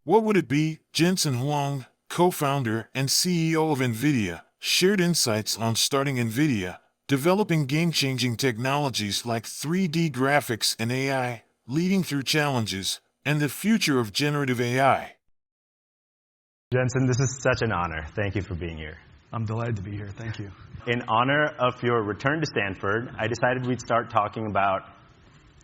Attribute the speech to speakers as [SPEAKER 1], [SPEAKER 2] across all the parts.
[SPEAKER 1] What would it be? Jensen Huang, co-founder and CEO of NVIDIA, shared insights on starting NVIDIA, developing game-changing technologies like 3D graphics and AI, leading through challenges, and the future of generative AI.
[SPEAKER 2] Jensen, this is such an honor. Thank you for being here.
[SPEAKER 3] I'm delighted to be here. Thank you.
[SPEAKER 2] In honor of your return to Stanford, I decided we'd start talking about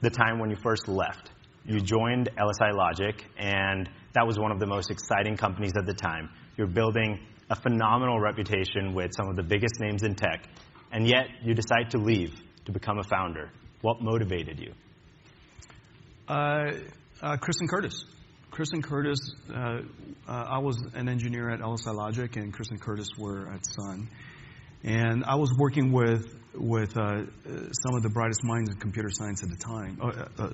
[SPEAKER 2] the time when you first left. You joined LSI Logic, and that was one of the most exciting companies at the time. You're building a phenomenal reputation with some of the biggest names in tech, and yet you decide to leave to become a founder. What motivated you?
[SPEAKER 3] Chris and Curtis. Chris and Curtis, I was an engineer at LSI Logic, and Chris and Curtis were at Sun. And I was working with some of the brightest minds in computer science at the time,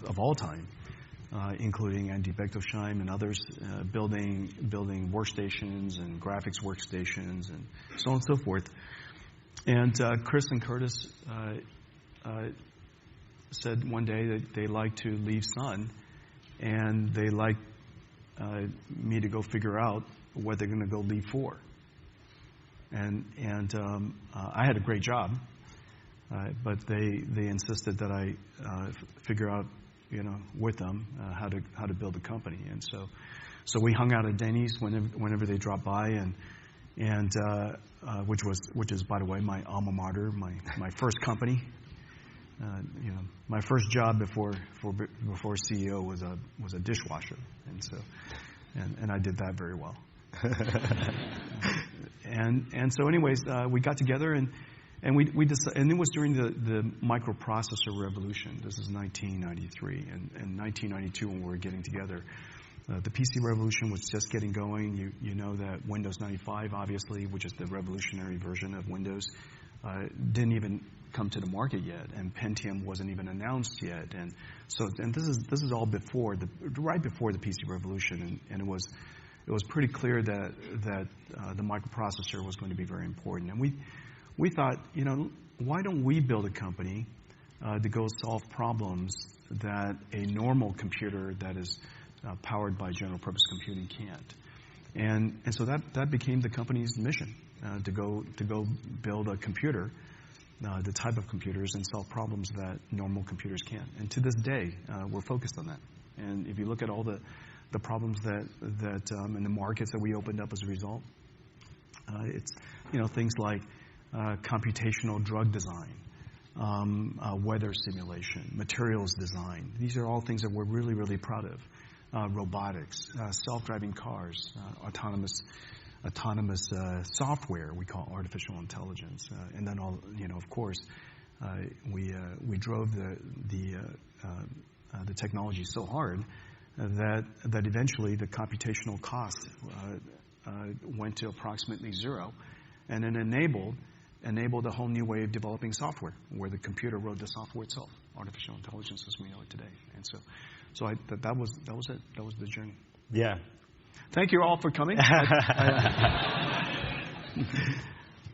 [SPEAKER 3] of all time, including Andy Bechtolsheim and others, building workstations and graphics workstations and so on and so forth. And Chris and Curtis said one day that they like to leave Sun, and they like me to go figure out what they're going to go leave for. And I had a great job, but they insisted that I figure out, with them how to build a company. And so we hung out at Denny's whenever they dropped by, and which is, by the way, my alma mater, my first company. My first job before CEO was a dishwasher, and I did that very well. and so, anyways, we got together and we decided, and it was during the microprocessor revolution. This is 1993, and 1992 when we were getting together. The PC revolution was just getting going. You know that Windows 95, obviously, which is the revolutionary version of Windows, didn't even come to the market yet, and Pentium wasn't even announced yet, and this is all right before the PC revolution, and it was pretty clear that the microprocessor was going to be very important, and we thought, why don't we build a company to go solve problems that a normal computer that is powered by general purpose computing can't, and so that became the company's mission, to go build a computer, the type of computers, and solve problems that normal computers can't. And to this day, we're focused on that. And if you look at all the problems that in the markets that we opened up as a result, it's things like computational drug design, weather simulation, materials design. These are all things that we're really, really proud of. Robotics, self-driving cars, autonomous software we call artificial intelligence, and then of course, we drove the technology so hard that eventually the computational cost went to approximately zero, and then enabled a whole new way of developing software, where the computer wrote the software itself, artificial intelligence as we know it today. And so that was it. That was the journey.
[SPEAKER 2] Yeah.
[SPEAKER 3] Thank you all for coming.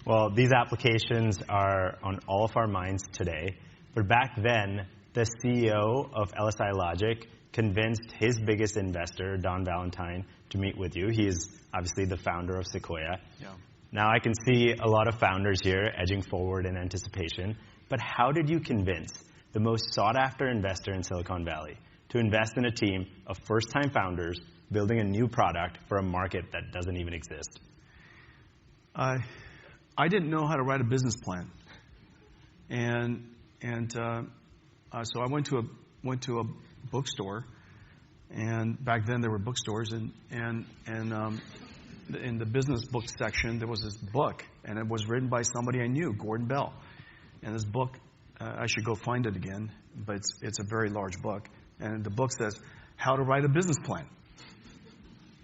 [SPEAKER 2] Well, these applications are on all of our minds today. But back then, the CEO of LSI Logic convinced his biggest investor, Don Valentine, to meet with you. He is obviously the founder of Sequoia.
[SPEAKER 3] Yeah.
[SPEAKER 2] Now, I can see a lot of founders here edging forward in anticipation. But how did you convince the most sought-after investor in Silicon Valley to invest in a team of first-time founders building a new product for a market that doesn't even exist?
[SPEAKER 3] I didn't know how to write a business plan, and so I went to a bookstore, and back then there were bookstores, and in the business book section there was this book, and it was written by somebody I knew, Gordon Bell, and this book, I should go find it again, but it's a very large book, and the book says How to Write a Business Plan.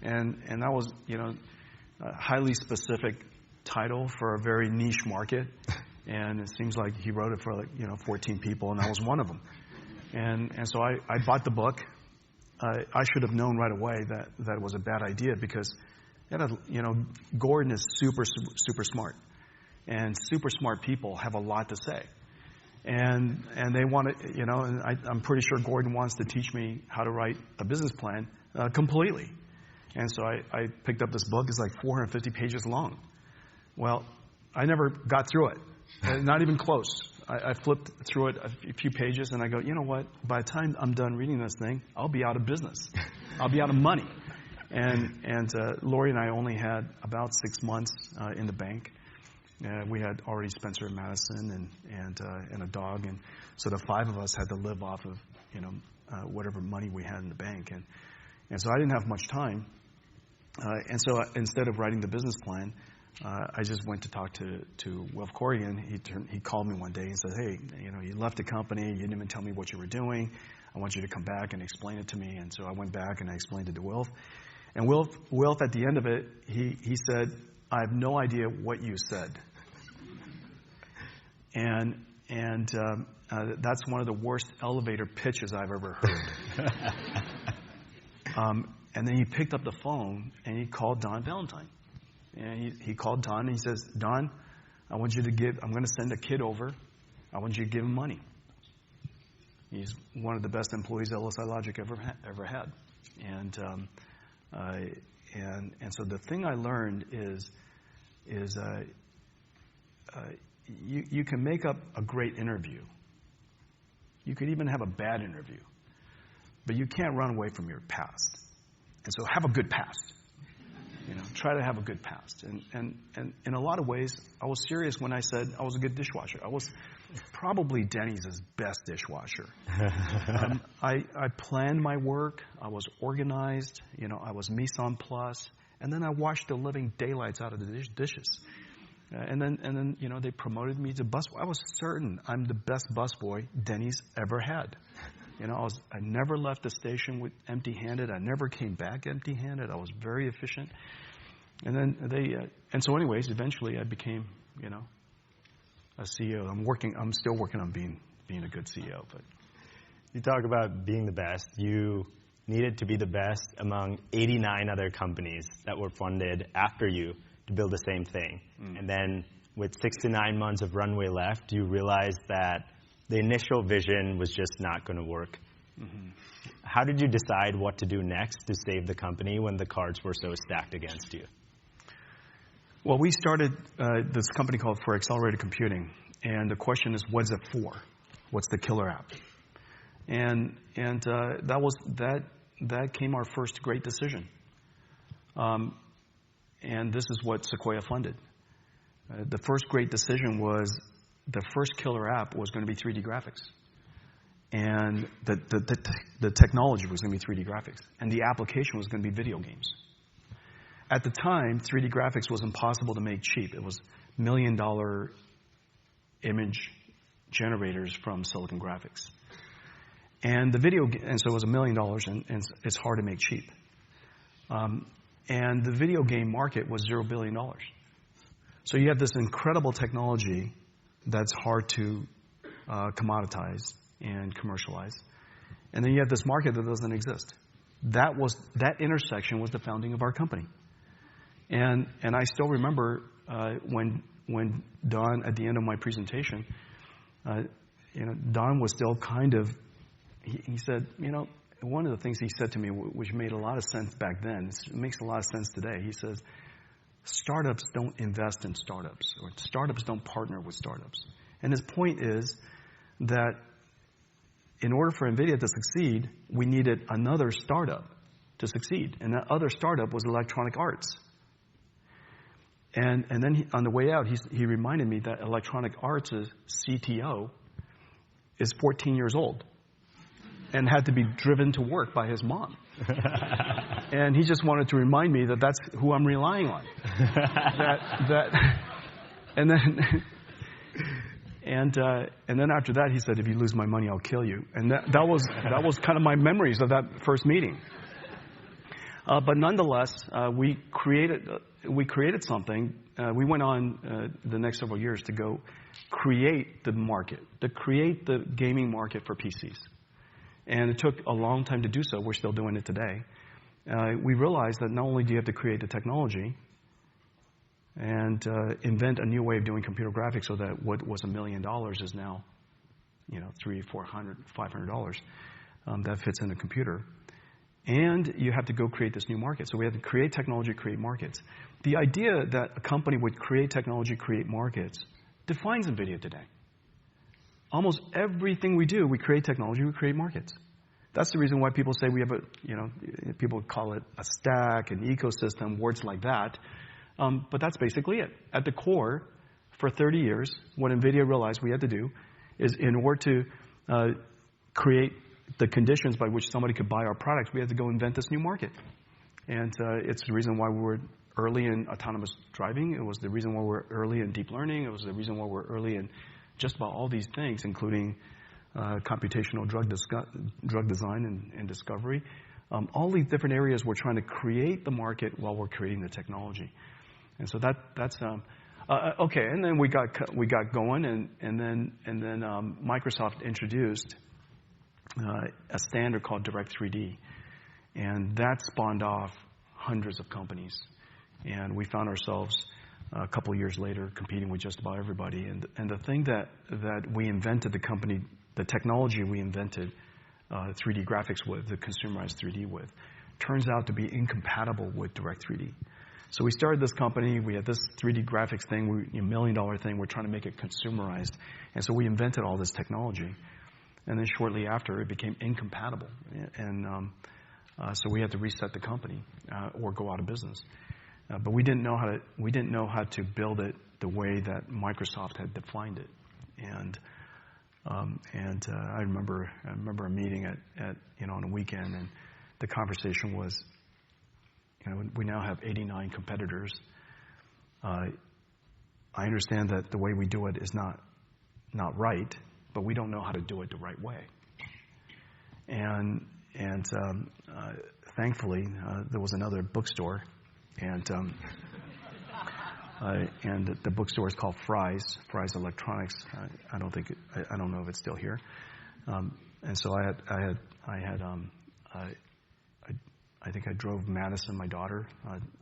[SPEAKER 3] And that was, a highly specific title for a very niche market. And it seems like he wrote it for 14 people, and I was one of them. And so I bought the book. I should have known right away that it was a bad idea, because Gordon is super smart, and super smart people have a lot to say. And they want to, and I'm pretty sure Gordon wants to teach me how to write a business plan completely. And so I picked up this book. It's like 450 pages long. Well, I never got through it, not even close. I flipped through it a few pages, and I go, you know what? By the time I'm done reading this thing, I'll be out of business. I'll be out of money. And Lori and I only had about 6 months in the bank. We had already Spencer and Madison and a dog, and so the 5 of us had to live off of whatever money we had in the bank, and so I didn't have much time. And so instead of writing the business plan, I just went to talk to Wilf Corrigan. He called me one day and said, hey, you left the company. You didn't even tell me what you were doing. I want you to come back and explain it to me. And so I went back and I explained it to Wilf. And Wilf at the end of it, he said, I have no idea what you said. And that's one of the worst elevator pitches I've ever heard. And then he picked up the phone and he called Don Valentine. And he called Don and he says, Don, I'm going to send a kid over. I want you to give him money. He's one of the best employees LSI Logic ever had. And so the thing I learned is you can make up a great interview. You could even have a bad interview. But you can't run away from your past. And so have a good past. Try to have a good past. And in a lot of ways, I was serious when I said I was a good dishwasher. I was probably Denny's best dishwasher. I planned my work. I was organized. I was mise en place. And then I washed the living daylights out of the dishes. And then they promoted me to busboy. I was certain I'm the best busboy Denny's ever had. I never left the station empty-handed. I never came back empty-handed. I was very efficient. And then so anyways, eventually I became, a CEO. I'm still working on being a good CEO. But
[SPEAKER 2] you talk about being the best. You needed to be the best among 89 other companies that were funded after you to build the same thing. And then with 6 to 9 months of runway left, you realized that the initial vision was just not going to work. Mm-hmm. How did you decide what to do next to save the company when the cards were so stacked against you?
[SPEAKER 3] Well, we started this company called For Accelerated Computing, and the question is, what's it for? What's the killer app? And that came our first great decision. And this is what Sequoia funded. The first great decision was the first killer app was going to be 3D graphics. And the technology was going to be 3D graphics. And the application was going to be video games. At the time, 3D graphics was impossible to make cheap. It was $1 million image generators from Silicon Graphics. And so it was $1 million, and it's hard to make cheap. And the video game market was $0 billion. So you have this incredible technology that's hard to commoditize and commercialize. And then you have this market that doesn't exist. That intersection was the founding of our company. And I still remember when Don, at the end of my presentation, Don was still kind of, he said, one of the things he said to me, which made a lot of sense back then, it makes a lot of sense today. He says, startups don't invest in startups, or startups don't partner with startups. And his point is that in order for NVIDIA to succeed, we needed another startup to succeed. And that other startup was Electronic Arts. And then on the way out, he reminded me that Electronic Arts' CTO is 14 years old and had to be driven to work by his mom. And he just wanted to remind me that that's who I'm relying on. And then after that, he said, if you lose my money, I'll kill you. And that was kind of my memories of that first meeting. But nonetheless, we created something. We went on the next several years to go create the market, to create the gaming market for PCs. And it took a long time to do so. We're still doing it today. We realized that not only do you have to create the technology and invent a new way of doing computer graphics so that what was $1 million is now, $300, $400, $500 that fits in a computer. and you have to go create this new market. So we had to create technology, create markets. The idea that a company would create technology, create markets defines NVIDIA today. Almost everything we do, we create technology, we create markets. That's the reason why people say we have people call it a stack, an ecosystem, words like that. But that's basically it. At the core, for 30 years, what NVIDIA realized we had to do is in order to create the conditions by which somebody could buy our products, we had to go invent this new market. And it's the reason why we were early in autonomous driving. It was the reason why we were early in deep learning. It was the reason why we're early in just about all these things, including computational drug design and discovery. All these different areas, we're trying to create the market while we're creating the technology. And so that's okay. And then we got going, and then Microsoft introduced a standard called Direct3D, and that spawned off hundreds of companies. And we found ourselves a couple of years later competing with just about everybody. And the thing that we invented, the technology we invented 3D graphics with, the consumerized 3D with, turns out to be incompatible with Direct3D. So we started this company. We had this 3D graphics thing, $1 million thing. We're trying to make it consumerized. And so we invented all this technology. And then shortly after, it became incompatible. And so we had to reset the company or go out of business. But we didn't know how to build it the way that Microsoft had defined it. And I remember a meeting at on a weekend, and the conversation was, we now have 89 competitors. I understand that the way we do it is not right, but we don't know how to do it the right way. And thankfully, there was another bookstore, and the bookstore is called Fry's Electronics. I don't know if it's still here. And so I think I drove Madison, my daughter,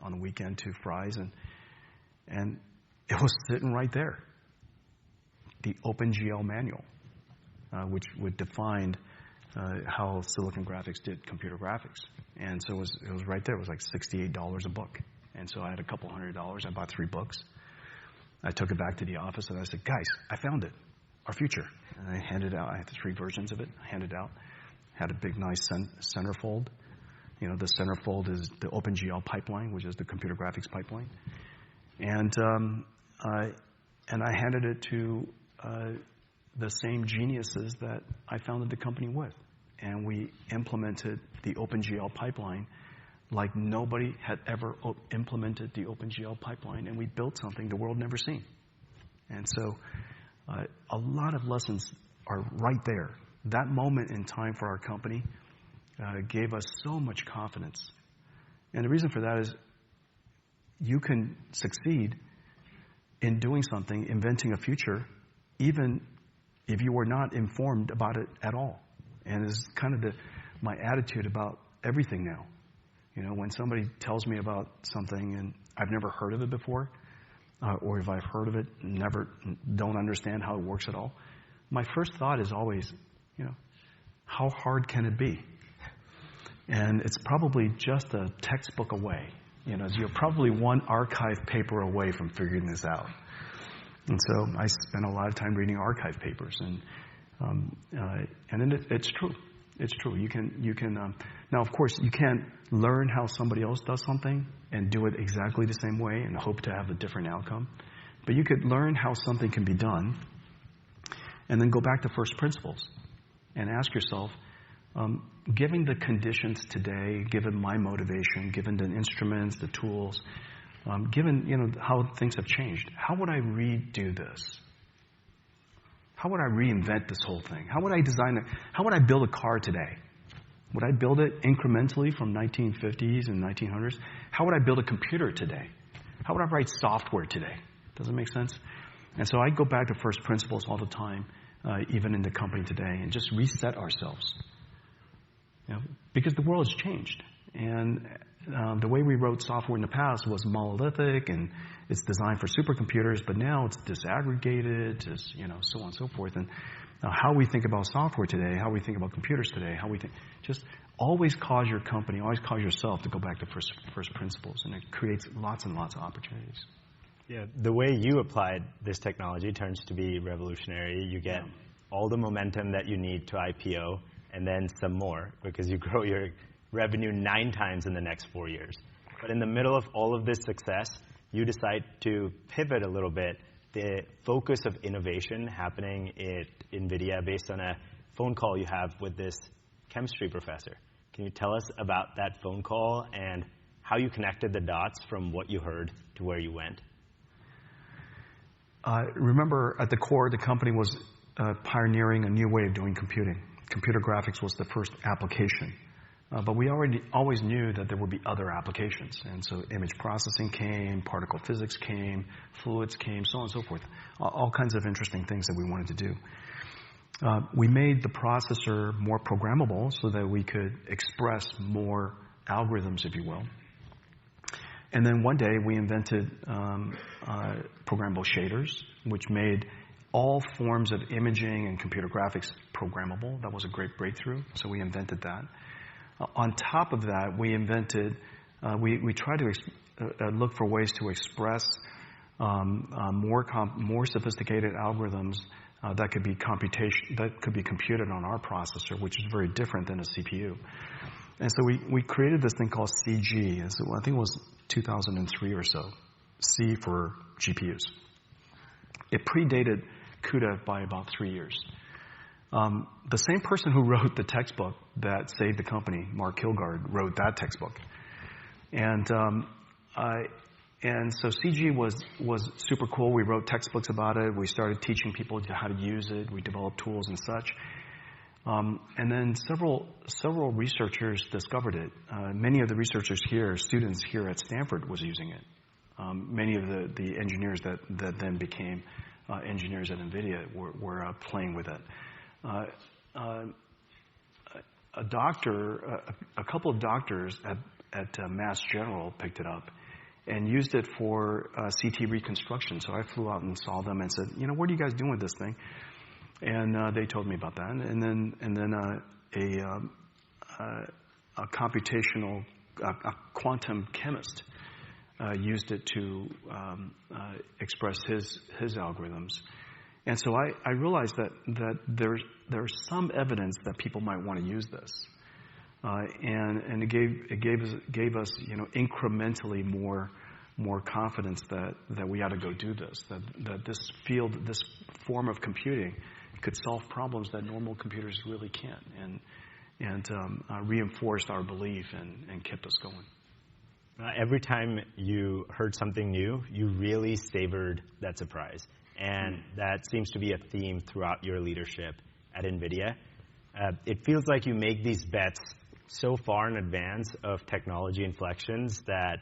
[SPEAKER 3] on the weekend to Fry's, and it was sitting right there. The OpenGL manual, which would define how Silicon Graphics did computer graphics. And so it was right there. It was like $68 a book. And so I had a couple $100. I bought 3 books. I took it back to the office, and I said, guys, I found it, our future. And I handed out, I had 3 versions of it. I handed out, had a big, nice centerfold. The centerfold is the OpenGL pipeline, which is the computer graphics pipeline. And I handed it to the same geniuses that I founded the company with. And we implemented the OpenGL pipeline like nobody had ever implemented the OpenGL pipeline, and we built something the world never seen. And so a lot of lessons are right there. That moment in time for our company gave us so much confidence. And the reason for that is you can succeed in doing something, inventing a future, even if you were not informed about it at all. And it's kind of my attitude about everything now. When somebody tells me about something and I've never heard of it before, or if I've heard of it, don't understand how it works at all, my first thought is always, how hard can it be? And it's probably just a textbook away. You're probably one archive paper away from figuring this out. And so I spent a lot of time reading archive papers, and then it's true. It's true. You can now, of course, you can't learn how somebody else does something and do it exactly the same way and hope to have a different outcome. But you could learn how something can be done, and then go back to first principles and ask yourself, given the conditions today, given my motivation, given the instruments, the tools, given how things have changed, how would I redo this? How would I reinvent this whole thing? How would I design it? How would I build a car today? Would I build it incrementally from 1950s and 1900s? How would I build a computer today? How would I write software today? Does it make sense? And so I go back to first principles all the time, even in the company today, and just reset ourselves. Because the world has changed. And the way we wrote software in the past was monolithic, and it's designed for supercomputers, but now it's disaggregated, so on and so forth. how we think about software today, how we think about computers today, just always cause your company, always cause yourself to go back to first principles, and it creates lots and lots of opportunities.
[SPEAKER 2] Yeah, the way you applied this technology turns to be revolutionary. You get all the momentum that you need to IPO, and then some more, because you grow your revenue 9 times in the next 4 years. But in the middle of all of this success, you decide to pivot a little bit the focus of innovation happening at NVIDIA based on a phone call you have with this chemistry professor. Can you tell us about that phone call and how you connected the dots from what you heard to where you went?
[SPEAKER 3] Remember, at the core, the company was pioneering a new way of doing computing. Computer graphics was the first application. But we always knew that there would be other applications. And so image processing came, particle physics came, fluids came, so on and so forth. All kinds of interesting things that we wanted to do. We made the processor more programmable so that we could express more algorithms, if you will. And then one day we invented programmable shaders, which made all forms of imaging and computer graphics programmable. That was a great breakthrough, so we invented that. On top of that, we invented, we tried to look for ways to express more sophisticated algorithms that could be computed on our processor, which is very different than a CPU. And so we created this thing called CG. And so I think it was 2003 or so. C for GPUs. It predated CUDA by about 3 years. The same person who wrote the textbook that saved the company, Mark Kilgard, wrote that textbook. And so CG was super cool. We wrote textbooks about it. We started teaching people how to use it. We developed tools and such. And then several researchers discovered it. Many of the researchers here, students here at Stanford, was using it. Many of the engineers that then became engineers at NVIDIA were playing with it. A couple of doctors at Mass General picked it up and used it for CT reconstruction. So I flew out and saw them and said, what are you guys doing with this thing? And they told me about that. And then a computational, a quantum chemist used it to express his algorithms. And so I realized that there's some evidence that people might want to use this, and it gave us incrementally more confidence that we ought to go do this, that this field, this form of computing, could solve problems that normal computers really can't, and reinforced our belief and kept us going.
[SPEAKER 2] Every time you heard something new, you really savored that surprise. And that seems to be a theme throughout your leadership at NVIDIA. It feels like you make these bets so far in advance of technology inflections that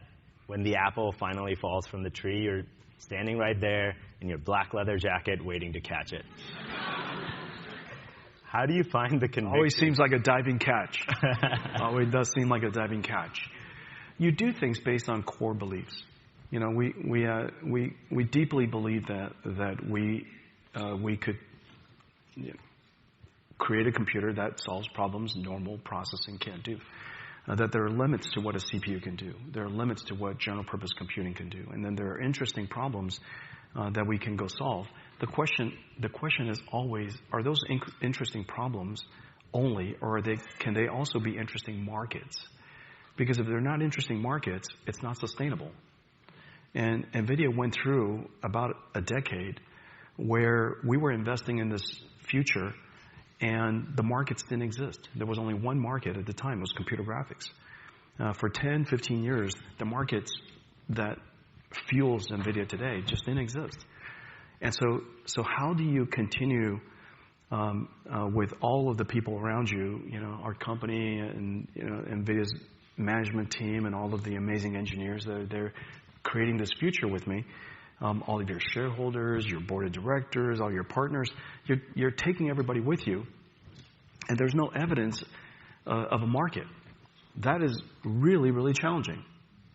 [SPEAKER 2] when the apple finally falls from the tree, you're standing right there in your black leather jacket waiting to catch it. How do you find the conviction?
[SPEAKER 3] Always seems like a diving catch. Always does seem like a diving catch. You do things based on core beliefs. We deeply believe that we could create a computer that solves problems normal processing can't do. That there are limits to what a CPU can do. There are limits to what general purpose computing can do. And then there are interesting problems that we can go solve. The question is always, are those interesting problems only, or can they also be interesting markets? Because if they're not interesting markets, it's not sustainable. And NVIDIA went through about a decade where we were investing in this future and the markets didn't exist. There was only one market at the time, it was computer graphics. For 10, 15 years, the markets that fuels NVIDIA today just didn't exist. And so how do you continue with all of the people around you, our company and NVIDIA's management team and all of the amazing engineers that are there creating this future with me, all of your shareholders, your board of directors, all your partners, you're taking everybody with you, and there's no evidence of a market. That is really, really challenging.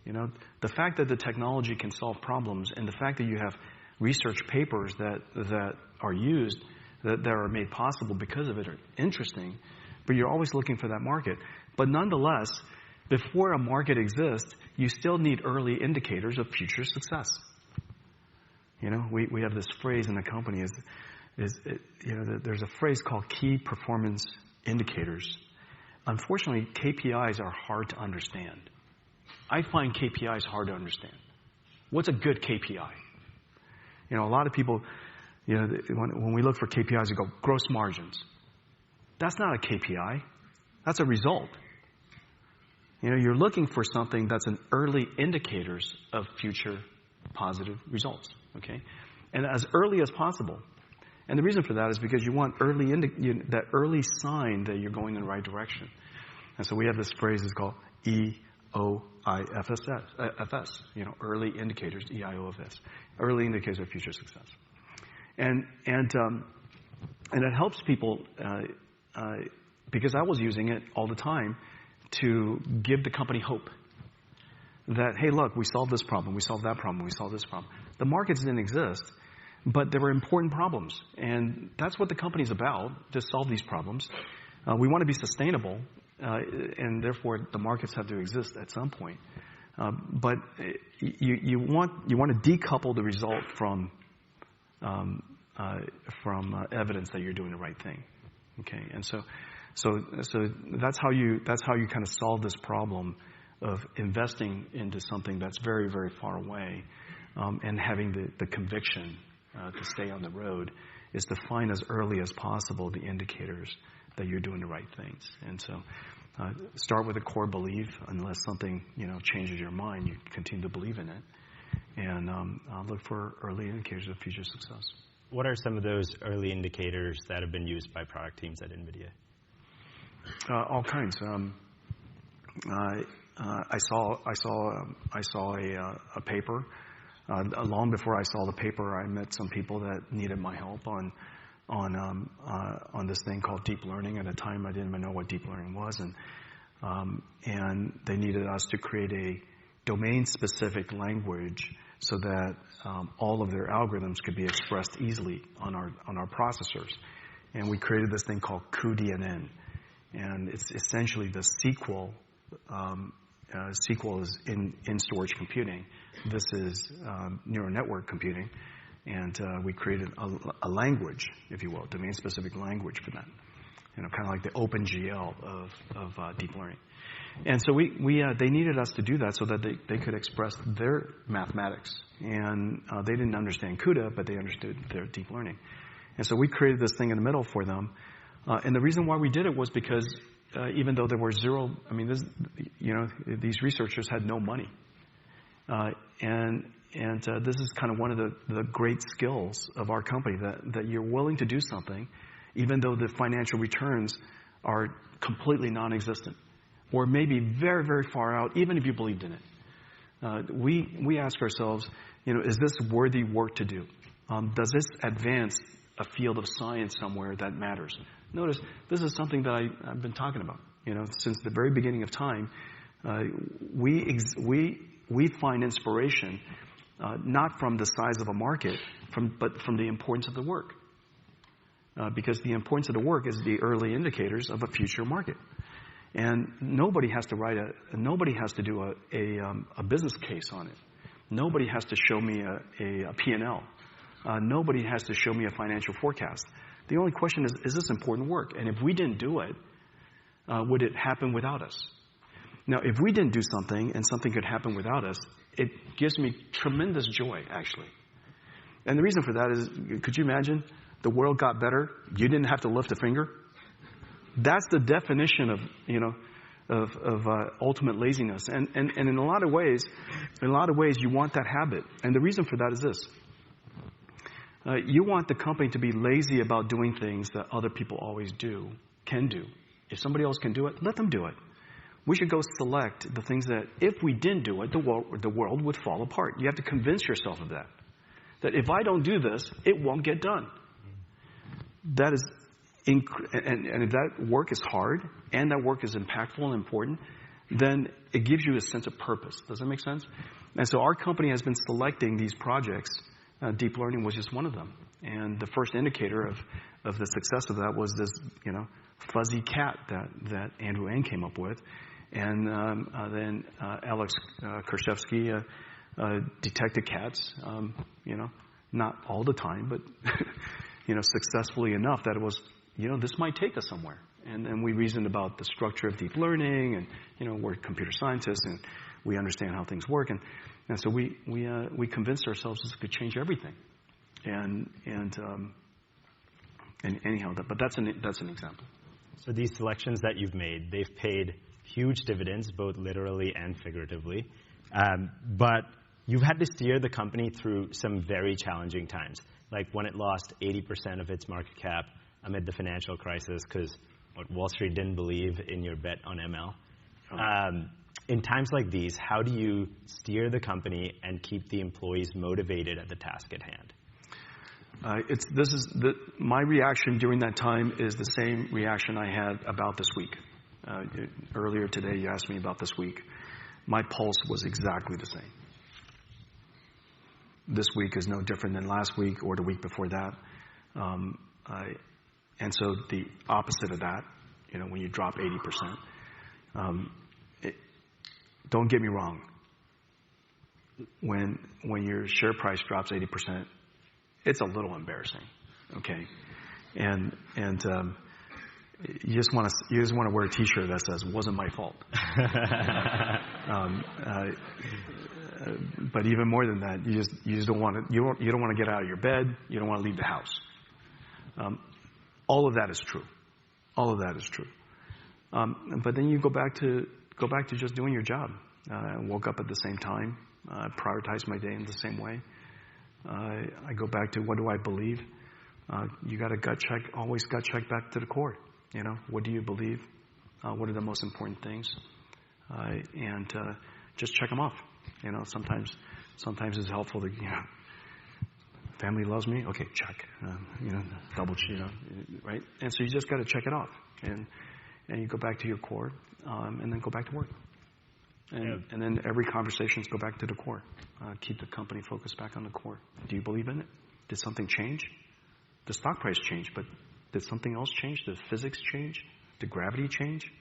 [SPEAKER 3] The fact that the technology can solve problems and the fact that you have research papers that are used that are made possible because of it are interesting, but you're always looking for that market. But nonetheless, before a market exists, you still need early indicators of future success. We have this phrase in the company there's a phrase called key performance indicators. Unfortunately, KPIs are hard to understand. I find KPIs hard to understand. What's a good KPI? A lot of people, when we look for KPIs, we go, gross margins. That's not a KPI. That's a result. You're looking for something that's an early indicators of future positive results, okay? And as early as possible. And the reason for that is because you want that early sign that you're going in the right direction. And so we have this phrase, it's called EOIFS, early indicators, EIOFS, early indicators of future success. And it helps people because I was using it all the time to give the company hope that, hey, look, we solved this problem, we solved that problem, we solved this problem. The markets didn't exist, but there were important problems. And that's what the company's about, to solve these problems. We want to be sustainable, and therefore the markets have to exist at some point. But you want to decouple the result from evidence that you're doing the right thing. Okay, and so that's how you kind of solve this problem of investing into something that's very, very far away, and having the conviction to stay on the road is to find as early as possible the indicators that you're doing the right things. And so start with a core belief. Unless something changes your mind, you continue to believe in it, and look for early indicators of future success.
[SPEAKER 2] What are some of those early indicators that have been used by product teams at NVIDIA?
[SPEAKER 3] All kinds. I saw a paper. Long before I saw the paper, I met some people that needed my help on this thing called deep learning. At the time, I didn't even know what deep learning was, and they needed us to create a domain-specific language so that all of their algorithms could be expressed easily on our processors. And we created this thing called cuDNN, and it's essentially the SQL. SQL is in storage computing. This is neural network computing, and we created a language, if you will, domain-specific language for that. Kind of like the OpenGL of deep learning. And so they needed us to do that so that they could express their mathematics. And they didn't understand CUDA, but they understood their deep learning. And so we created this thing in the middle for them. And the reason why we did it was because even though there were these researchers had no money. And this is kind of one of the great skills of our company, that you're willing to do something even though the financial returns are completely non-existent, or maybe very, very far out, even if you believed in it. We ask ourselves, is this worthy work to do? Does this advance a field of science somewhere that matters? Notice, this is something that I've been talking about. Since the very beginning of time, we find inspiration not from the size of a market, but from the importance of the work. Because the importance of the work is the early indicators of a future market. And nobody has to do a business case on it. Nobody has to show me a P&L. Nobody has to show me a financial forecast. The only question is this important work? And if we didn't do it, would it happen without us? Now, if we didn't do something and something could happen without us, it gives me tremendous joy, actually. And the reason for that is, could you imagine the world got better, you didn't have to lift a finger? That's the definition of ultimate laziness. And in a lot of ways, you want that habit. And the reason for that is this. You want the company to be lazy about doing things that other people always can do. If somebody else can do it, let them do it. We should go select the things that if we didn't do it, the world would fall apart. You have to convince yourself of that. That if I don't do this, it won't get done. That is, and if that work is hard and that work is impactful and important, then it gives you a sense of purpose. Does that make sense? And so our company has been selecting these projects. Deep learning was just one of them. And the first indicator of the success of that was this, fuzzy cat that Andrew Ng came up with. And then Alex Kershevsky detected cats, not all the time, but, successfully enough that it was, this might take us somewhere. And then we reasoned about the structure of deep learning, and, we're computer scientists, and we understand how things work. And so we convinced ourselves this could change everything. And anyhow, but that's an example.
[SPEAKER 2] So these selections that you've made, they've paid huge dividends, both literally and figuratively. But you've had to steer the company through some very challenging times, like when it lost 80% of its market cap amid the financial crisis because Wall Street didn't believe in your bet on ML. In times like these, how do you steer the company and keep the employees motivated at the task at hand? My reaction during that time is the same reaction I had about this week. Earlier today, you asked me about this week. My pulse was exactly the same. This week is no different than last week or the week before that. And so the opposite of that, when you drop 80%, don't get me wrong. When your share price drops 80%, it's a little embarrassing, okay? And you just want to wear a T-shirt that says "wasn't my fault." But even more than that, you just don't want to get out of your bed. You don't want to leave the house. All of that is true. All of that is true. But then you go back to just doing your job. I woke up at the same time. I prioritized my day in the same way. I go back to what do I believe? You got to gut check. Always gut check back to the core. What do you believe? What are the most important things? And just check them off. Sometimes it's helpful to family loves me. Okay, check. Double check. Right? And so you just got to check it off, and you go back to your core, and then go back to work. And then every conversations go back to the core. Keep the company focused back on the core. Do you believe in it? Did something change? The stock price changed, but did something else change? Did physics change? Did gravity change?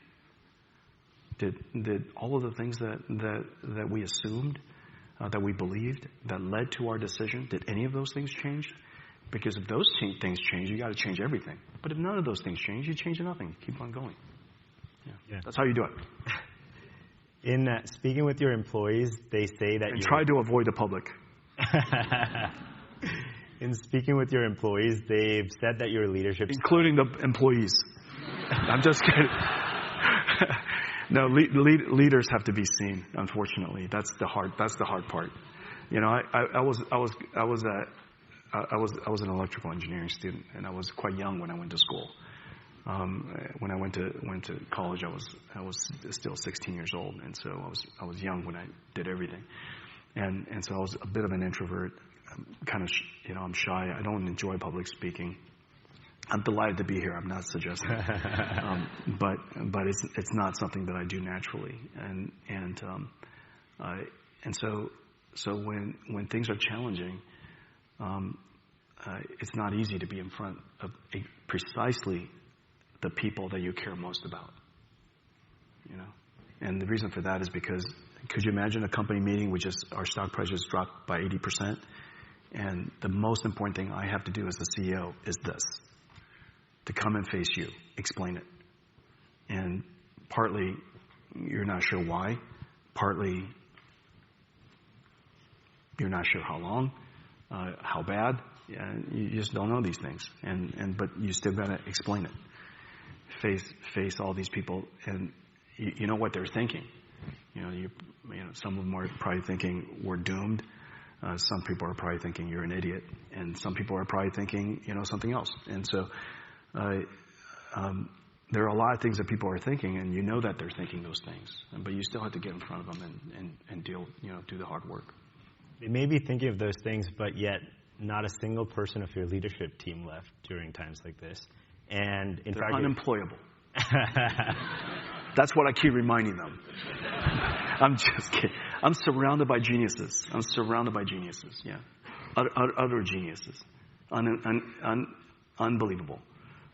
[SPEAKER 2] Did all of the things that we assumed, that we believed, that led to our decision, did any of those things change? Because if those things change, you got to change everything. But if none of those things change, you change nothing. Keep on going. Yeah. That's how you do it. In speaking with your employees, they say that
[SPEAKER 3] try to avoid the public.
[SPEAKER 2] In speaking with your employees, they've said that your leadership,
[SPEAKER 3] including the employees. I'm just kidding. No, leaders have to be seen. Unfortunately, that's the hard part. I was an electrical engineering student, and I was quite young when I went to school. When I went to college, I was still 16 years old, and so I was young when I did everything, and so I was a bit of an introvert. I'm shy. I don't enjoy public speaking. I'm delighted to be here. I'm not suggesting, but it's not something that I do naturally, and so when things are challenging, it's not easy to be in front of precisely the people that you care most about, and the reason for that is because could you imagine a company meeting with just our stock price just dropped by 80%, and the most important thing I have to do as the CEO is this: to come and face you, explain it, and partly you're not sure why, partly you're not sure how long, how bad, and you just don't know these things, but you still got to explain it. Face all these people, and you know what they're thinking. Some of them are probably thinking we're doomed. Some people are probably thinking you're an idiot, and some people are probably thinking something else. And so there are a lot of things that people are thinking, and you know that they're thinking those things, but you still have to get in front of them and deal, do the hard work.
[SPEAKER 2] They may be thinking of those things, but yet not a single person of your leadership team left during times like this. And in
[SPEAKER 3] they're
[SPEAKER 2] fact,
[SPEAKER 3] unemployable. That's what I keep reminding them. I'm just kidding. I'm surrounded by geniuses. Yeah, utter geniuses. Unbelievable.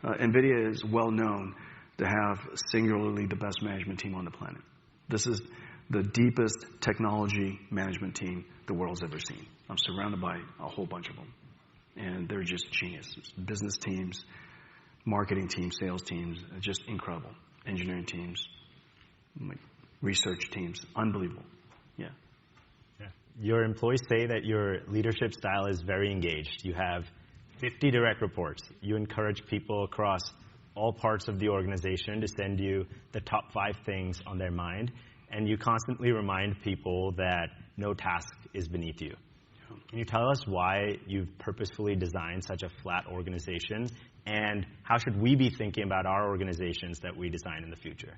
[SPEAKER 3] NVIDIA is well known to have singularly the best management team on the planet. This is the deepest technology management team the world's ever seen. I'm surrounded by a whole bunch of them. And they're just geniuses. Business teams, marketing teams, sales teams, just incredible. Engineering teams, research teams, unbelievable. Yeah.
[SPEAKER 2] Your employees say that your leadership style is very engaged. You have 50 direct reports. You encourage people across all parts of the organization to send you the top 5 things on their mind. And you constantly remind people that no task is beneath you. Can you tell us why you've purposefully designed such a flat organization? And how should we be thinking about our organizations that we design in the future?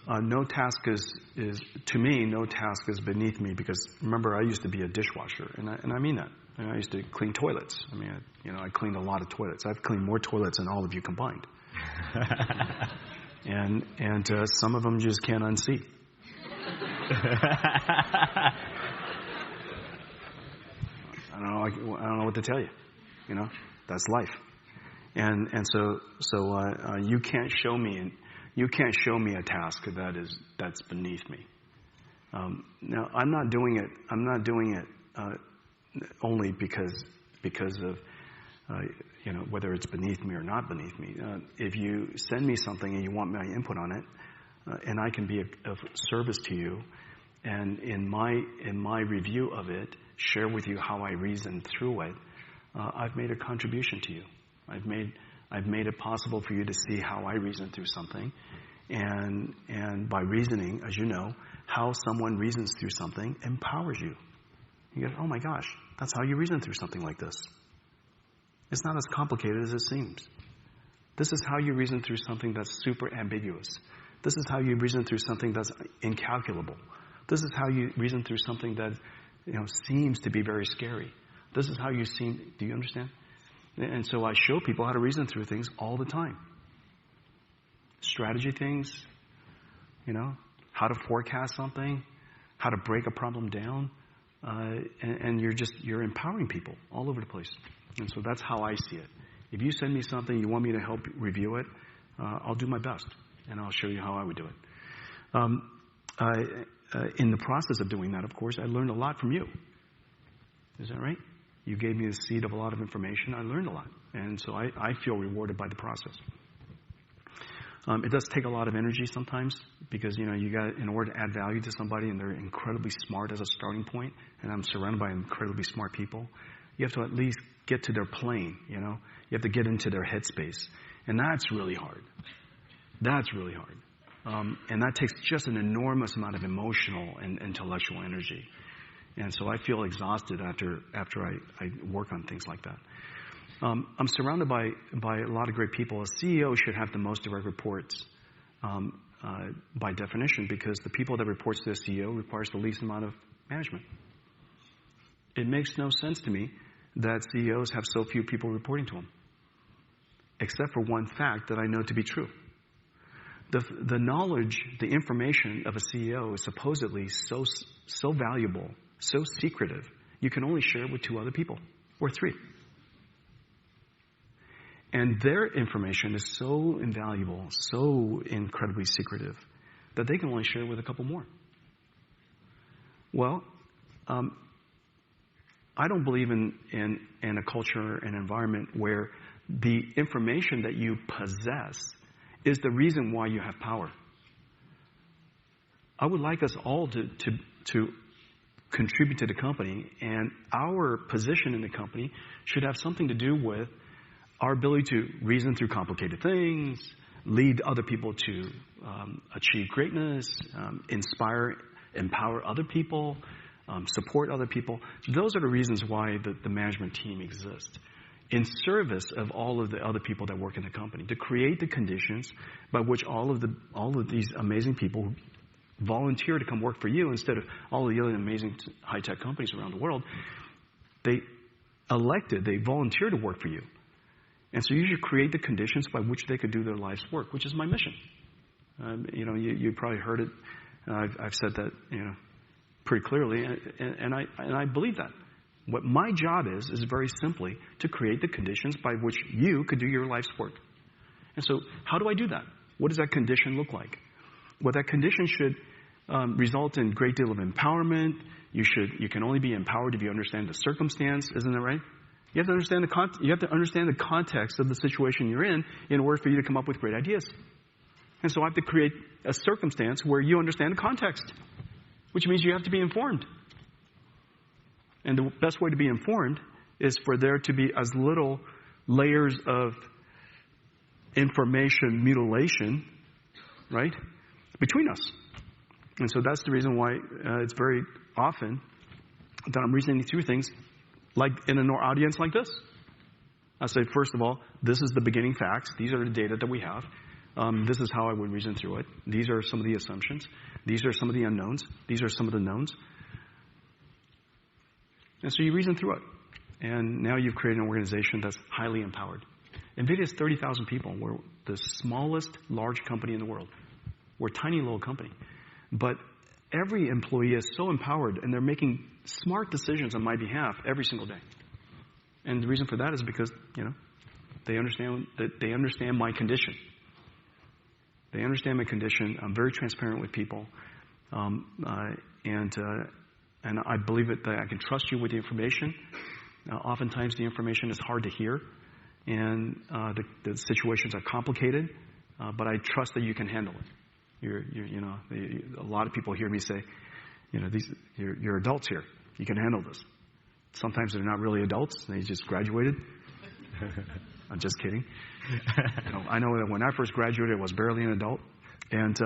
[SPEAKER 3] No task is to me, no task is beneath me, because remember, I used to be a dishwasher, and I mean that. And I used to clean toilets. I mean, I cleaned a lot of toilets. I've cleaned more toilets than all of you combined. and some of them just can't unsee. I don't know what to tell you. That's life. And so you can't show me a task that's beneath me. Now I'm not doing it only because of whether it's beneath me or not beneath me. If you send me something and you want my input on it, and I can be of service to you, and in my review of it, share with you how I reasoned through it, I've made a contribution to you. I've made it possible for you to see how I reason through something, and by reasoning, as you know, how someone reasons through something empowers you. You go, oh my gosh, that's how you reason through something like this. It's not as complicated as it seems. This is how you reason through something that's super ambiguous. This is how you reason through something that's incalculable. This is how you reason through something that seems to be very scary. This is how you seem. Do you understand? And so I show people how to reason through things all the time. Strategy things, how to forecast something, how to break a problem down, and you're empowering people all over the place. And so that's how I see it. If you send me something, you want me to help review it, I'll do my best, and I'll show you how I would do it. In the process of doing that, of course, I learned a lot from you. Is that right? You gave me the seed of a lot of information. I learned a lot. And so I feel rewarded by the process. It does take a lot of energy sometimes, because, you got, in order to add value to somebody, and they're incredibly smart as a starting point, and I'm surrounded by incredibly smart people, you have to at least get to their plane, You have to get into their headspace. And that's really hard. That's really hard. And that takes just an enormous amount of emotional and intellectual energy. And so I feel exhausted after I work on things like that. I'm surrounded by a lot of great people. A CEO should have the most direct reports by definition, because the people that reports to the CEO requires the least amount of management. It makes no sense to me that CEOs have so few people reporting to them, except for one fact that I know to be true. The knowledge, the information of a CEO is supposedly so valuable, so secretive, you can only share it with 2 other people, or 3. And their information is so invaluable, so incredibly secretive, that they can only share it with a couple more. Well, I don't believe in a culture and environment where the information that you possess is the reason why you have power. I would like us all to contribute to the company, and our position in the company should have something to do with our ability to reason through complicated things, lead other people to achieve greatness, inspire, empower other people, support other people. Those are the reasons why the management team exists, in service of all of the other people that work in the company, to create the conditions by which all of these amazing people volunteer to come work for you instead of all the other amazing high-tech companies around the world. They volunteer to work for you. And so you should create the conditions by which they could do their life's work, which is my mission. You probably heard it. I've said that, pretty clearly, and I believe that. What my job is very simply to create the conditions by which you could do your life's work. And so how do I do that? What does that condition look like? Well, that condition should result in a great deal of empowerment. You can only be empowered if you understand the circumstance, isn't that right? You have to understand the context of the situation you're in order for you to come up with great ideas. And so I have to create a circumstance where you understand the context, which means you have to be informed. And the best way to be informed is for there to be as little layers of information mutilation, right, between us. And so that's the reason why it's very often that I'm reasoning through things like in an audience like this. I say, first of all, this is the beginning facts. These are the data that we have. This is how I would reason through it. These are some of the assumptions. These are some of the unknowns. These are some of the knowns. And so you reason through it. And now you've created an organization that's highly empowered. NVIDIA is 30,000 people. We're the smallest large company in the world. We're a tiny little company. But every employee is so empowered, and they're making smart decisions on my behalf every single day. And the reason for that is because, they understand my condition. They understand my condition. I'm very transparent with people. And I believe that I can trust you with the information. Oftentimes the information is hard to hear, and the situations are complicated, but I trust that you can handle it. A lot of people hear me say, you're adults here. You can handle this. Sometimes they're not really adults. They just graduated. I'm just kidding. I know that when I first graduated, I was barely an adult. And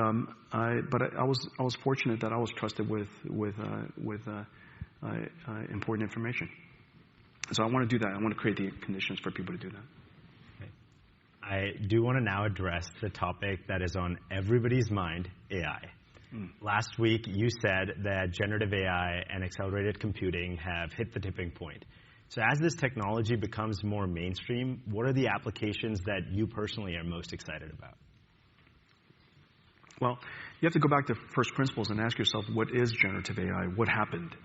[SPEAKER 3] but I was fortunate that I was trusted with important information. So I want to do that. I want to create the conditions for people to do that.
[SPEAKER 2] Okay. I do want to now address the topic that is on everybody's mind, AI. Last week you said that generative AI and accelerated computing have hit the tipping point. So as this technology becomes more mainstream, what are the applications that you personally are most excited about?
[SPEAKER 3] Well, you have to go back to first principles and ask yourself, what is generative AI? What happened?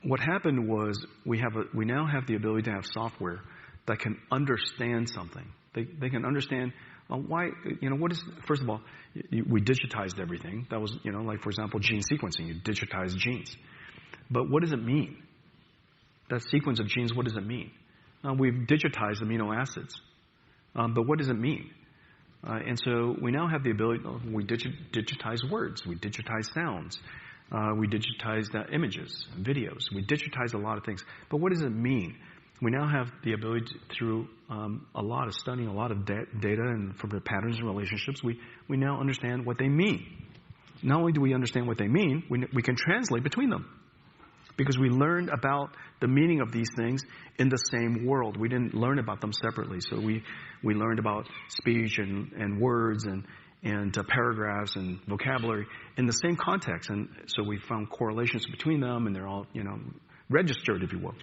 [SPEAKER 3] What happened was we now have the ability to have software that can understand something. They can understand why, what is, first of all, we digitized everything. That was, like, for example, gene sequencing. You digitize genes. But what does it mean? That sequence of genes, what does it mean? We've digitized amino acids. But what does it mean? And so we now have the ability, we digitize words, we digitize sounds, we digitize images, videos, we digitize a lot of things. But what does it mean? We now have the ability to, through a lot of studying, a lot of data, and from the patterns and relationships, we now understand what they mean. Not only do we understand what they mean, we can translate between them. Because we learned about the meaning of these things in the same world. We didn't learn about them separately. So we learned about speech and words and paragraphs and vocabulary in the same context. And so we found correlations between them, and they're all, registered, if you will.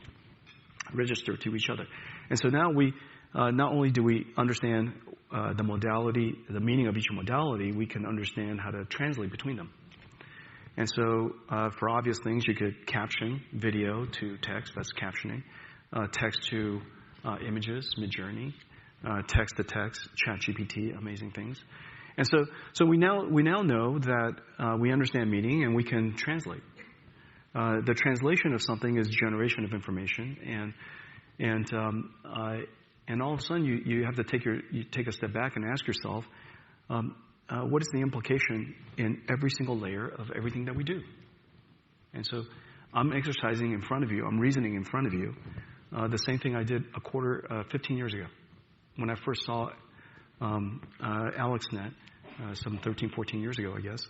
[SPEAKER 3] Registered to each other. And so now we, not only do we understand the modality, the meaning of each modality, we can understand how to translate between them. And so, for obvious things, you could caption video to text, that's captioning, text to images, Midjourney, text to text, ChatGPT, amazing things. And so we now know that we understand meaning and we can translate. The translation of something is generation of information, and all of a sudden you have to take a step back and ask yourself, what is the implication in every single layer of everything that we do? And so I'm exercising in front of you. I'm reasoning in front of you. The same thing I did 15 years ago. When I first saw AlexNet, some 13, 14 years ago, I guess,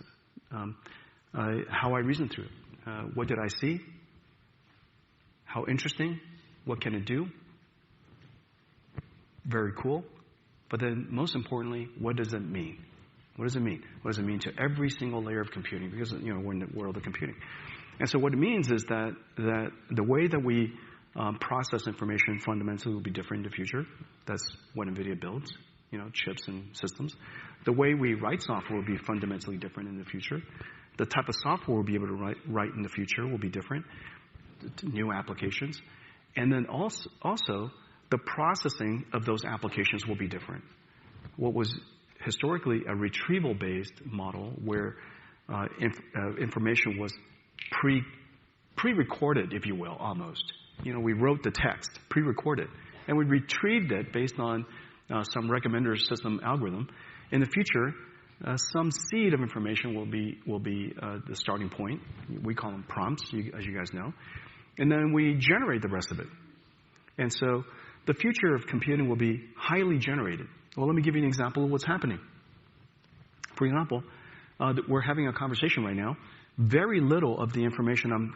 [SPEAKER 3] how I reasoned through it. What did I see? How interesting? What can it do? Very cool. But then most importantly, what does it mean? What does it mean? What does it mean to every single layer of computing? Because, we're in the world of computing. And so what it means is that the way that we process information fundamentally will be different in the future. That's what NVIDIA builds, chips and systems. The way we write software will be fundamentally different in the future. The type of software we'll be able to write in the future will be different. to new applications. And then also the processing of those applications will be different. What was historically a retrieval-based model where information was pre-recorded, if you will, almost. We wrote the text, pre-recorded, and we retrieved it based on some recommender system algorithm. In the future, some seed of information will be the starting point. We call them prompts, as you guys know. And then we generate the rest of it. And so the future of computing will be highly generated. Well, let me give you an example of what's happening. For example, we're having a conversation right now. Very little of the information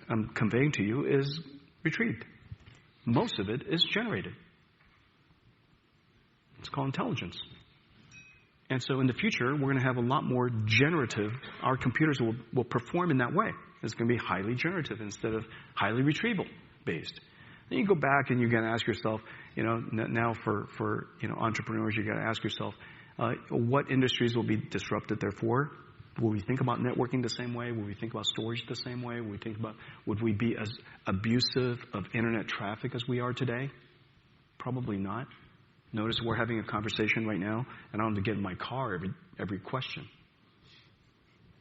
[SPEAKER 3] I'm conveying to you is retrieved. Most of it is generated. It's called intelligence. And so in the future, we're going to have a lot more generative. Our computers will perform in that way. It's going to be highly generative instead of highly retrieval based. Then you go back and you got to ask yourself, now for entrepreneurs, you got to ask yourself, what industries will be disrupted? Therefore, will we think about networking the same way? Will we think about storage the same way? Would we be as abusive of internet traffic as we are today? Probably not. Notice we're having a conversation right now, and I don't have to get in my car every question.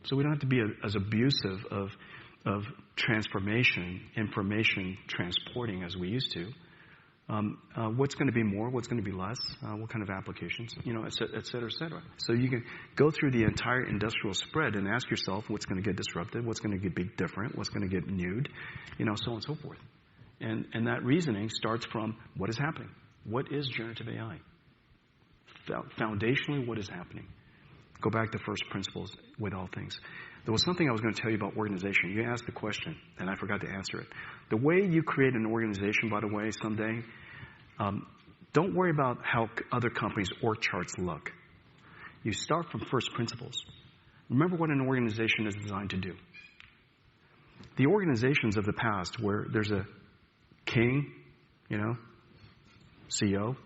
[SPEAKER 3] So we don't have to be as abusive of information transporting as we used to. What's going to be more? What's going to be less? What kind of applications? Et cetera, et cetera. So you can go through the entire industrial spread and ask yourself what's going to get disrupted, what's going to be different, what's going to get nude, so on and so forth. And that reasoning starts from what is happening. What is generative AI? Foundationally, what is happening? Go back to first principles with all things. There was something I was going to tell you about organization. You asked the question, and I forgot to answer it. The way you create an organization, by the way, someday, don't worry about how other companies' org charts look. You start from first principles. Remember what an organization is designed to do. The organizations of the past where there's a king, CEO,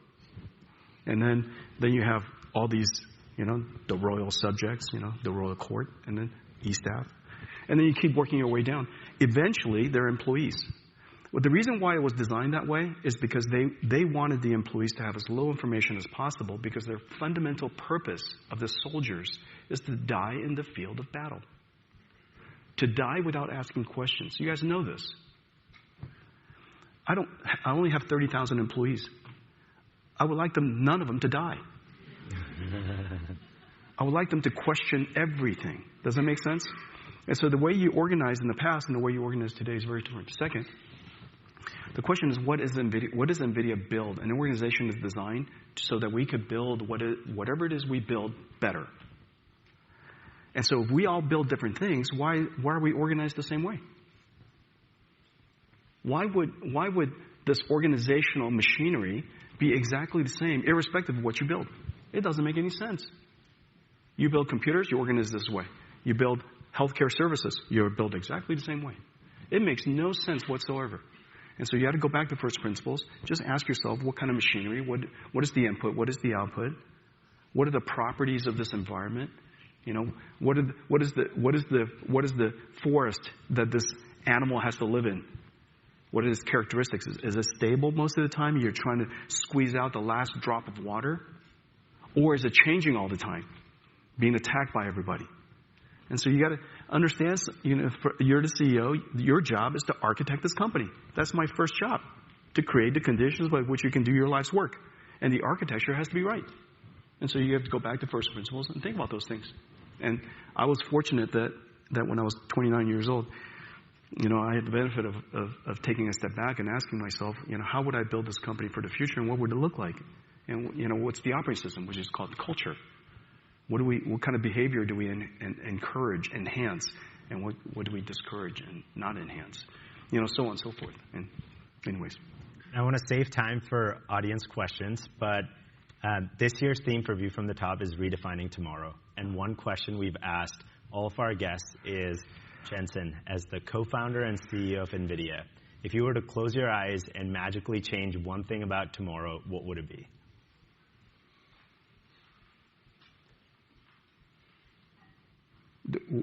[SPEAKER 3] and then you have all these, the royal subjects, the royal court, and then e-staff. And then you keep working your way down. Eventually, they're employees. Well, the reason why it was designed that way is because they wanted the employees to have as little information as possible because their fundamental purpose of the soldiers is to die in the field of battle. To die without asking questions. You guys know this. I only have 30,000 employees. I would like none of them to die. I would like them to question everything. Does that make sense? And so the way you organized in the past and the way you organize today is very different. Second, the question is what does NVIDIA build? An organization is designed so that we could build whatever it is we build better. And so if we all build different things, why are we organized the same way? Why would this organizational machinery be exactly the same, irrespective of what you build? It doesn't make any sense. You build computers, you organize this way. You build healthcare services, you're built exactly the same way. It makes no sense whatsoever. And so you have to go back to first principles. Just ask yourself what kind of machinery, what is the input, what is the output, what are the properties of this environment? What is the forest that this animal has to live in? What are its characteristics? Is it stable most of the time? You're trying to squeeze out the last drop of water? Or is it changing all the time? Being attacked by everybody? And so you got to understand, you're the CEO, your job is to architect this company. That's my first job, to create the conditions by which you can do your life's work. And the architecture has to be right. And so you have to go back to first principles and think about those things. And I was fortunate that when I was 29 years old, I had the benefit of taking a step back and asking myself, how would I build this company for the future and what would it look like? And, what's the operating system, which is called culture? What kind of behavior do we encourage, enhance, and what do we discourage and not enhance? So on and so forth. And anyways.
[SPEAKER 2] I want to save time for audience questions, but this year's theme for View from the Top is redefining tomorrow. And one question we've asked all of our guests is, Jensen, as the co-founder and CEO of NVIDIA, if you were to close your eyes and magically change one thing about tomorrow, what would it be?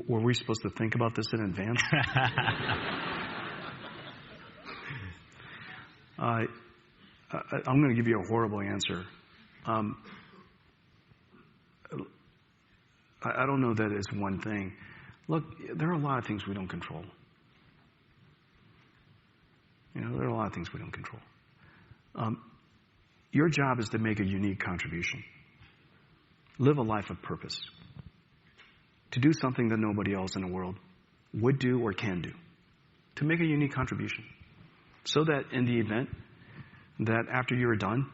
[SPEAKER 3] Were we supposed to think about this in advance? I'm going to give you a horrible answer. I don't know that it's one thing. Look, there are a lot of things we don't control. There are a lot of things we don't control. Your job is to make a unique contribution. Live a life of purpose. To do something that nobody else in the world would do or can do. To make a unique contribution. So that in the event that after you're done,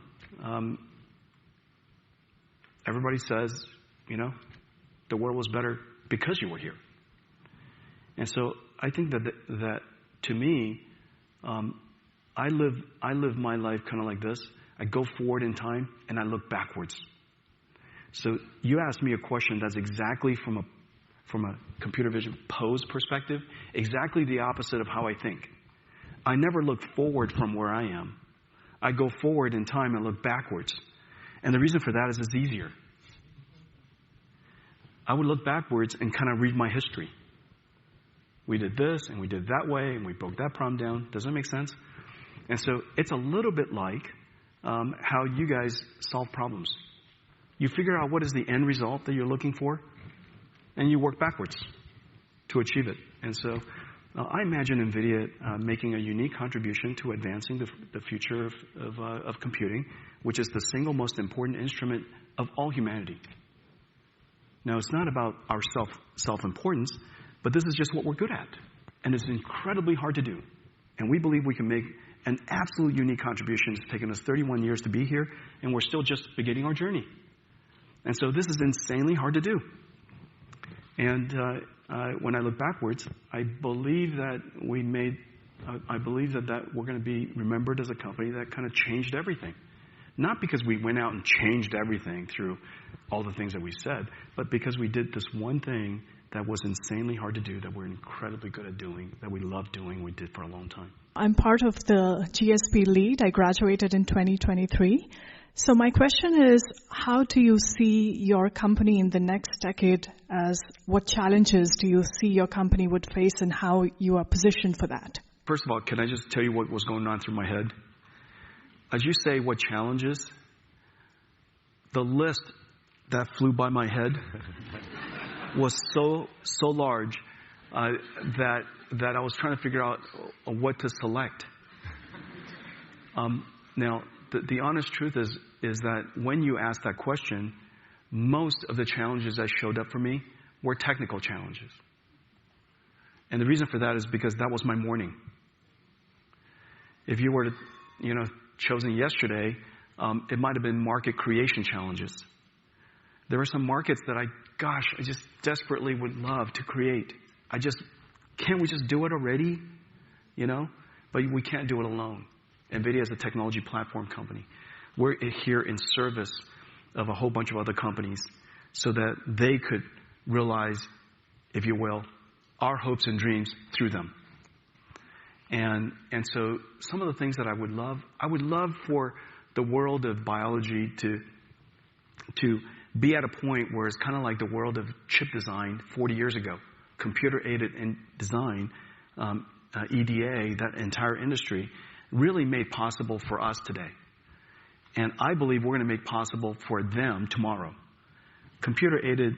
[SPEAKER 3] everybody says, the world was better because you were here. And so I think that to me, I live my life kind of like this. I go forward in time and I look backwards. So you asked me a question that's exactly from a computer vision pose perspective, exactly the opposite of how I think. I never look forward from where I am. I go forward in time and look backwards. And the reason for that is it's easier. I would look backwards and kind of read my history. We did this and we did that way and we broke that problem down. Does that make sense? And so it's a little bit like how you guys solve problems. You figure out what is the end result that you're looking for, and you work backwards to achieve it. And so I imagine NVIDIA making a unique contribution to advancing the future of computing, which is the single most important instrument of all humanity. Now, it's not about our self-importance, but this is just what we're good at. And it's incredibly hard to do. And we believe we can make an absolute unique contribution. It's taken us 31 years to be here, and we're still just beginning our journey. And so this is insanely hard to do. And when I look backwards, I believe that we're going to be remembered as a company that kind of changed everything. Not because we went out and changed everything through all the things that we said, but because we did this one thing that was insanely hard to do, that we're incredibly good at doing, that we love doing, we did for a long time.
[SPEAKER 4] I'm part of the GSP lead. I graduated in 2023. So my question is, how do you see your company in the next decade? As what challenges do you see your company would face, and how you are positioned for that?
[SPEAKER 3] First of all, can I just tell you what was going on through my head? As you say, what challenges? The list that flew by my head was so large that I was trying to figure out what to select. Now, the honest truth is that when you asked that question, most of the challenges that showed up for me were technical challenges. And the reason for that is because that was my morning. If you were to, chosen yesterday, it might have been market creation challenges. There are some markets that I just desperately would love to create. Can't we just do it already? But we can't do it alone. NVIDIA is a technology platform company. We're here in service of a whole bunch of other companies so that they could realize, if you will, our hopes and dreams through them. And so some of the things that I would love for the world of biology to be at a point where it's kind of like the world of chip design 40 years ago. Computer-aided design, EDA, that entire industry, really made possible for us today. And I believe we're going to make possible for them tomorrow. Computer-aided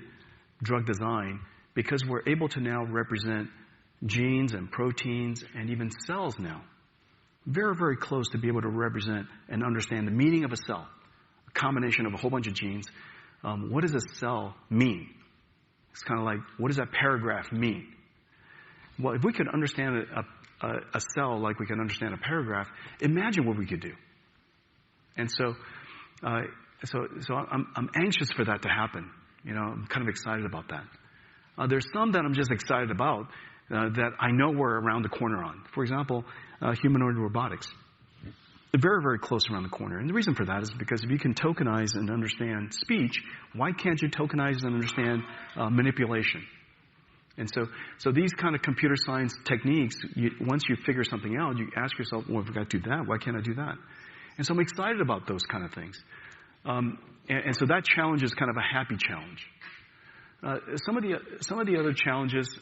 [SPEAKER 3] drug design, because we're able to now represent genes and proteins and even cells now. Very, very close to be able to represent and understand the meaning of a cell. A combination of a whole bunch of genes. What does a cell mean? It's kind of like, what does that paragraph mean? Well, if we could understand a cell like we can understand a paragraph, imagine what we could do. And so I'm anxious for that to happen. I'm kind of excited about that. There's some that I'm just excited about that I know we're around the corner on. For example, humanoid robotics. They're very, very close around the corner. And the reason for that is because if you can tokenize and understand speech, why can't you tokenize and understand manipulation? And so these kind of computer science techniques, once you figure something out, you ask yourself, well, if I got to do that, why can't I do that? And so I'm excited about those kind of things. And so that challenge is kind of a happy challenge. Some of the other challenges,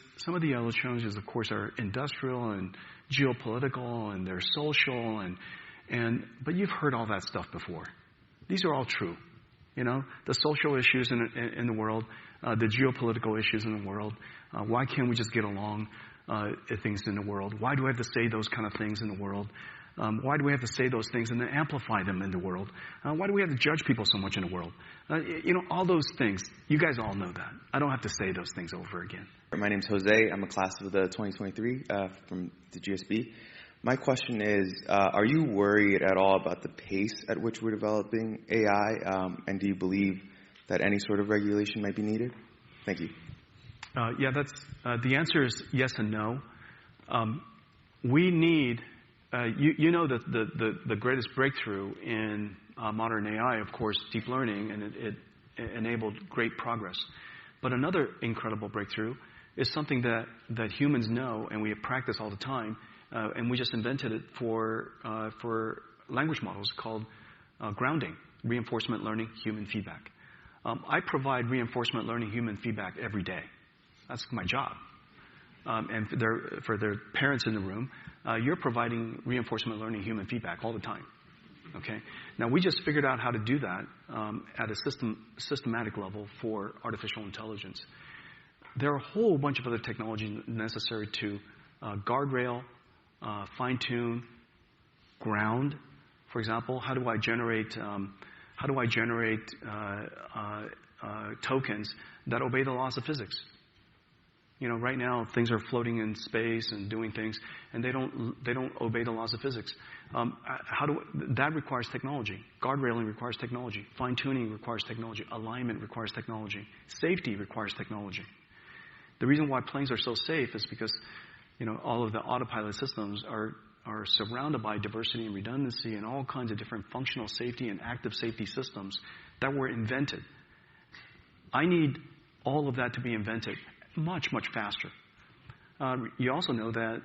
[SPEAKER 3] of course, are industrial and geopolitical, and they're social, But you've heard all that stuff before. These are all true. You know, the social issues in the world, the geopolitical issues in the world. Why can't we just get along? Things in the world. Why do we have to say those kind of things in the world? Why do we have to say those things and then amplify them in the world? Why do we have to judge people so much in the world? You know, all those things. You guys all know that. I don't have to say those things over again.
[SPEAKER 5] My name's Jose. I'm a class of the 2023 from the GSB. My question is, are you worried at all about the pace at which we're developing AI? And do you believe that any sort of regulation might be needed? Thank you.
[SPEAKER 3] Yeah, that's the answer is yes and no. We need, you know, that the greatest breakthrough in modern AI, of course, deep learning, and it enabled great progress. But another incredible breakthrough is something that humans know and we practice all the time, and we just invented it for language models called grounding, reinforcement learning, human feedback. I provide reinforcement learning, human feedback every day. That's my job. And for their parents in the room, you're providing reinforcement learning, human feedback all the time. Okay. Now we just figured out how to do that at a systematic level for artificial intelligence. There are a whole bunch of other technologies necessary to guardrail, fine-tune, ground. For example, how do I generate tokens that obey the laws of physics? You know, right now things are floating in space and doing things, and they don't obey the laws of physics. That requires technology. Guardrailing requires technology. Fine-tuning requires technology. Alignment requires technology. Safety requires technology. The reason why planes are so safe is because, you know, all of the autopilot systems are surrounded by diversity and redundancy and all kinds of different functional safety and active safety systems that were invented. I need all of that to be invented much, much faster. You also know that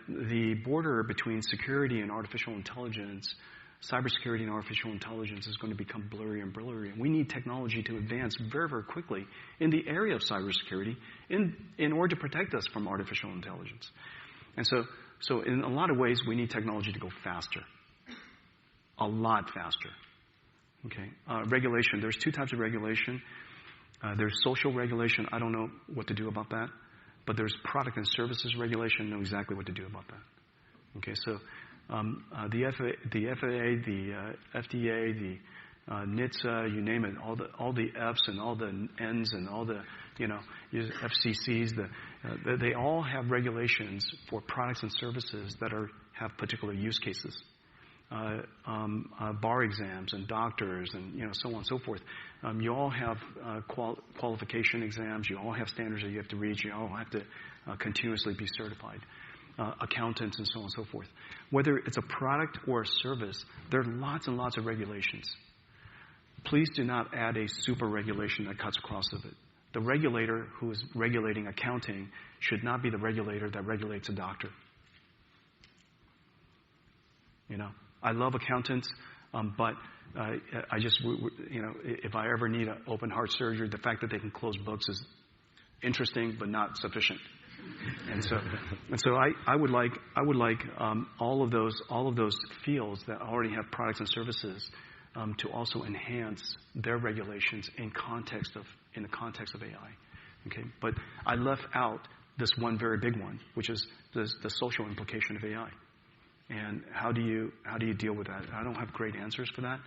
[SPEAKER 3] the border between security and artificial intelligence, cybersecurity and artificial intelligence is going to become blurrier and blurrier. And we need technology to advance very, very quickly in the area of cybersecurity in order to protect us from artificial intelligence. And so in a lot of ways, we need technology to go faster. A lot faster. Okay. Regulation. There's two types of regulation. There's social regulation. I don't know what to do about that. But there's product and services regulation. I know exactly what to do about that. Okay, so the FAA, the FDA, the NHTSA, you name it, all the Fs and all the Ns and all the, you know, FCCs, they all have regulations for products and services that have particular use cases. Bar exams and doctors and, you know, so on and so forth. You all have qualification exams. You all have standards that you have to reach. You all have to continuously be certified. Accountants and so on and so forth. Whether it's a product or a service, there are lots and lots of regulations. Please do not add a super regulation that cuts across of it. The regulator who is regulating accounting should not be the regulator that regulates a doctor. You know, I love accountants, but I just, you know, if I ever need an open heart surgery, the fact that they can close books is interesting, but not sufficient. And so I would like all of those fields that already have products and services to also enhance their regulations in the context of AI. Okay, but I left out this one very big one, which is the social implication of AI. And how do you deal with that? I don't have great answers for that,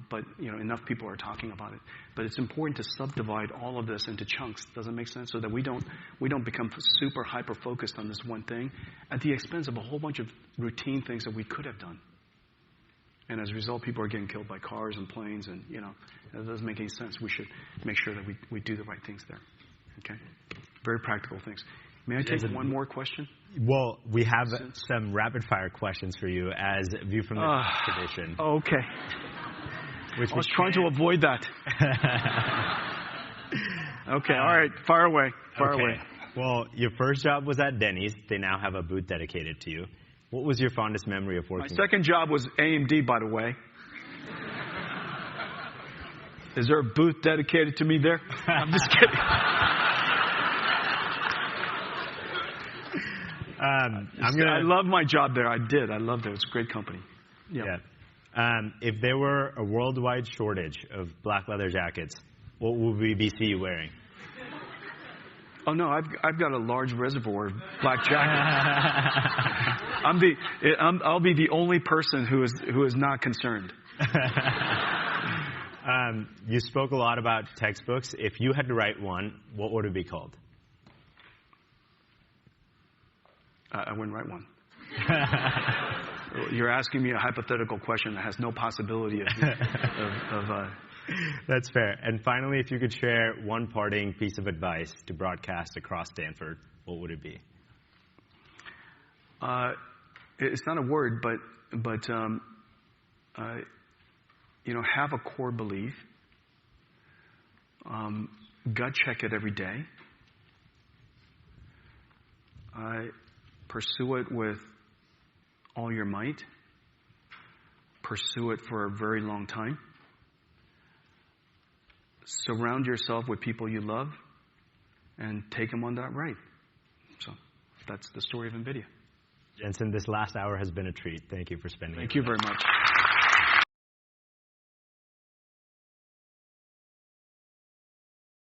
[SPEAKER 3] but you know, enough people are talking about it. But it's important to subdivide all of this into chunks. Does it make sense? So that we don't become super hyper focused on this one thing at the expense of a whole bunch of routine things that we could have done. And as a result, people are getting killed by cars and planes, and you know, it doesn't make any sense. We should make sure that we do the right things there. Okay, very practical things. May I take one more question?
[SPEAKER 2] Well, we have some rapid-fire questions for you as a view from the tradition.
[SPEAKER 3] Okay. I was trying to avoid that. Okay, all right. Fire away. Fire away.
[SPEAKER 2] Well, your first job was at Denny's. They now have a booth dedicated to you. What was your fondest memory of working?
[SPEAKER 3] My second job was AMD, by the way. Is there a booth dedicated to me there? I'm just kidding. I love my job there. I loved it. It's a great company. Yeah.
[SPEAKER 2] If there were a worldwide shortage of black leather jackets, what would we be see you wearing?
[SPEAKER 3] Oh no, I've got a large reservoir of black jackets. I'll be the only person who is not concerned.
[SPEAKER 2] You spoke a lot about textbooks. If you had to write one, what would it be called?
[SPEAKER 3] I wouldn't write one. You're asking me a hypothetical question that has no possibility of
[SPEAKER 2] That's fair. And finally, if you could share one parting piece of advice to broadcast across Stanford, what would it be?
[SPEAKER 3] It's not a word, but have a core belief. Gut check it every day. Pursue it with all your might. Pursue it for a very long time. Surround yourself with people you love and take them on that ride. So that's the story of NVIDIA.
[SPEAKER 2] Jensen, this last hour has been a treat. Thank you for spending it.
[SPEAKER 3] Thank you very much.